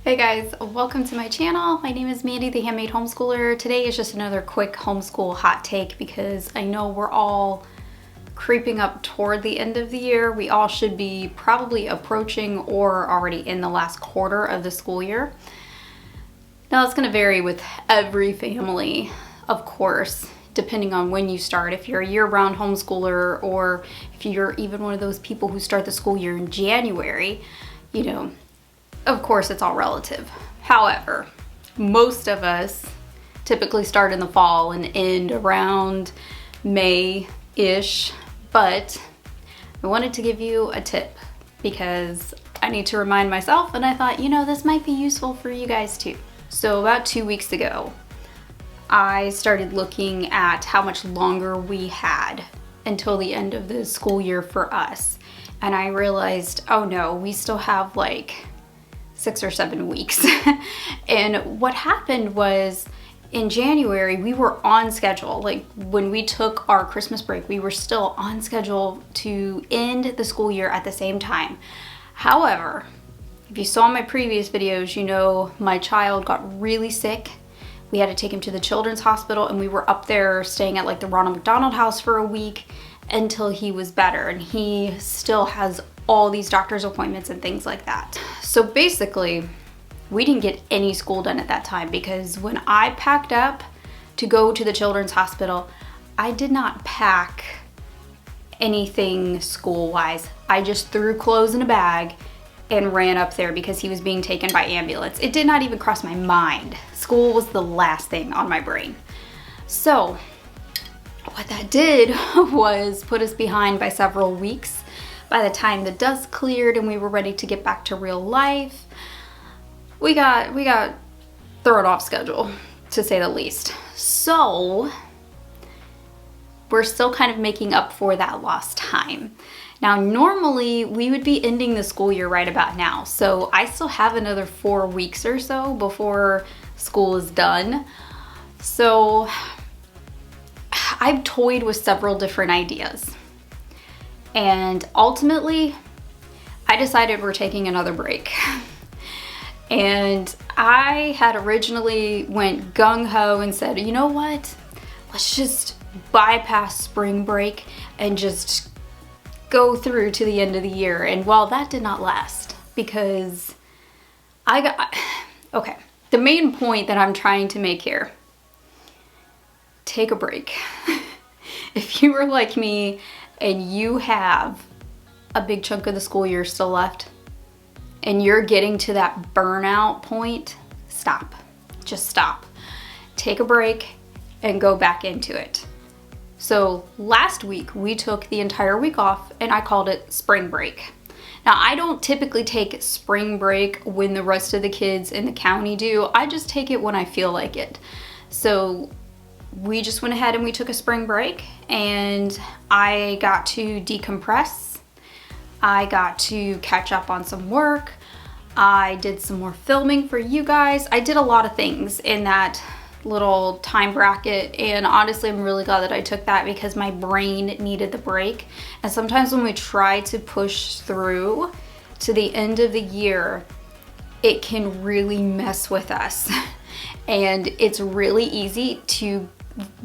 Hey guys, welcome to my channel. My name is Mandy, the Handmade Homeschooler. Today is just another quick homeschool hot take because I know we're all creeping up toward the end of the year. We all should be probably approaching or already in the last quarter of the school year. Now it's going to vary with every family, of course, depending on when you start. If you're a year-round homeschooler or if you're even one of those people who start the school year in January, you know, of course, it's all relative. However, most of us typically start in the fall and end around May-ish, but I wanted to give you a tip because I need to remind myself, and I thought, you know, this might be useful for you guys too. So about 2 weeks ago, I started looking at how much longer we had until the end of the school year for us. And I realized, oh no, we still have like 6 or 7 weeks. And what happened was in January, we were on schedule. Like when we took our Christmas break, we were still on schedule to end the school year at the same time. However, if you saw my previous videos, you know my child got really sick. We had to take him to the children's hospital and we were up there staying at like the Ronald McDonald House for a week until he was better. And he still has all these doctor's appointments and things like that. So basically, we didn't get any school done at that time because when I packed up to go to the children's hospital, I did not pack anything school-wise. I just threw clothes in a bag and ran up there because he was being taken by ambulance. It did not even cross my mind. School was the last thing on my brain. So what that did was put us behind by several weeks. By the time the dust cleared and we were ready to get back to real life, we got thrown off schedule, to say the least. So we're still kind of making up for that lost time. Now, normally we would be ending the school year right about now. So I still have another 4 weeks or so before school is done. So I've toyed with several different ideas. And ultimately, I decided we're taking another break. And I had originally went gung-ho and said, you know what? Let's just bypass spring break and just go through to the end of the year. And well, that did not last because okay, the main point that I'm trying to make here, take a break. If you were like me and you have a big chunk of the school year still left and you're getting to that burnout point, stop. Just stop. Take a break and go back into it. So last week we took the entire week off and I called it spring break. Now I don't typically take spring break when the rest of the kids in the county do. I just take it when I feel like it. So we just went ahead and we took a spring break and I got to decompress. I got to catch up on some work. I did some more filming for you guys. I did a lot of things in that little time bracket, and honestly I'm really glad that I took that because my brain needed the break. And sometimes when we try to push through to the end of the year, it can really mess with us. And it's really easy to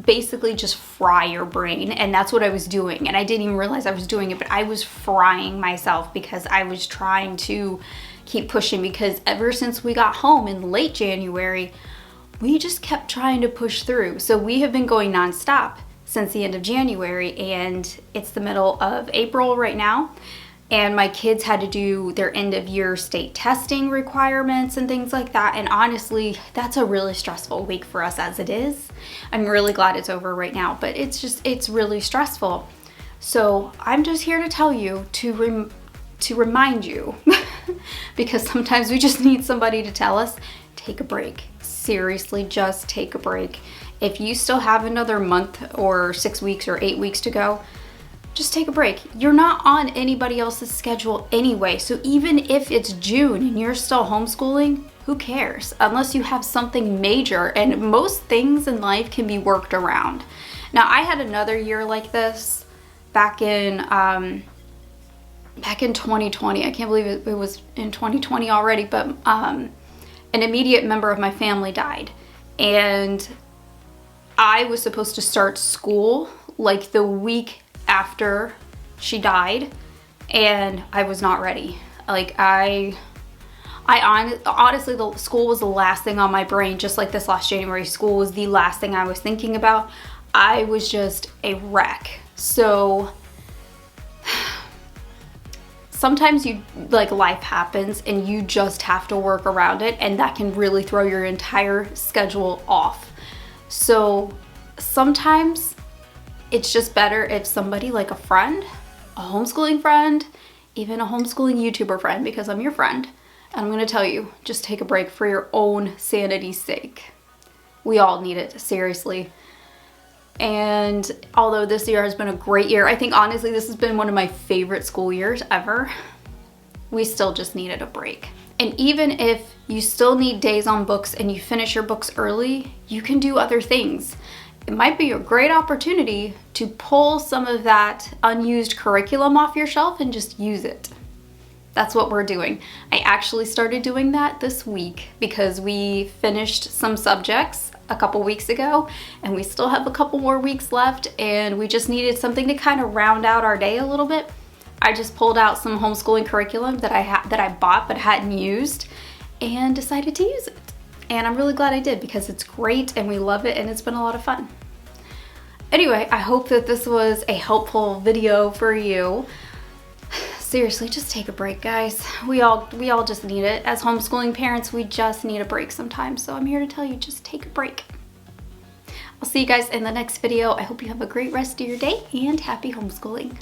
basically just fry your brain, and that's what I was doing. And I didn't even realize I was doing it, but I was frying myself because I was trying to keep pushing, because ever since we got home in late January, we just kept trying to push through. So we have been going nonstop since the end of January, and it's the middle of April right now. And my kids had to do their end of year state testing requirements and things like that. And honestly, that's a really stressful week for us as it is. I'm really glad it's over right now, but it's really stressful. So I'm just here to tell you, to remind you, because sometimes we just need somebody to tell us, take a break. Seriously, just take a break. If you still have another month or 6 weeks or 8 weeks to go, just take a break. You're not on anybody else's schedule anyway. So even if it's June and you're still homeschooling, who cares? Unless you have something major, and most things in life can be worked around. Now, I had another year like this back in 2020. I can't believe it was in 2020 already, but an immediate member of my family died, and I was supposed to start school like the week after she died, and I was not ready. Like honestly, the school was the last thing on my brain. Just like this last January, school was the last thing I was thinking about. I was just a wreck. So sometimes life happens and you just have to work around it, and that can really throw your entire schedule off. So sometimes it's just better if somebody, like a friend, a homeschooling friend, even a homeschooling YouTuber friend, because I'm your friend, and I'm gonna tell you, just take a break for your own sanity's sake. We all need it, seriously. And although this year has been a great year, I think honestly this has been one of my favorite school years ever, we still just needed a break. And even if you still need days on books and you finish your books early, you can do other things. It might be a great opportunity to pull some of that unused curriculum off your shelf and just use it. That's what we're doing. I actually started doing that this week because we finished some subjects a couple weeks ago, and we still have a couple more weeks left, and we just needed something to kind of round out our day a little bit. I just pulled out some homeschooling curriculum that I bought but hadn't used, and decided to use it. And I'm really glad I did, because it's great and we love it and it's been a lot of fun. Anyway, I hope that this was a helpful video for you. Seriously, just take a break, guys. We all just need it. As homeschooling parents, we just need a break sometimes. So I'm here to tell you, just take a break. I'll see you guys in the next video. I hope you have a great rest of your day, and happy homeschooling.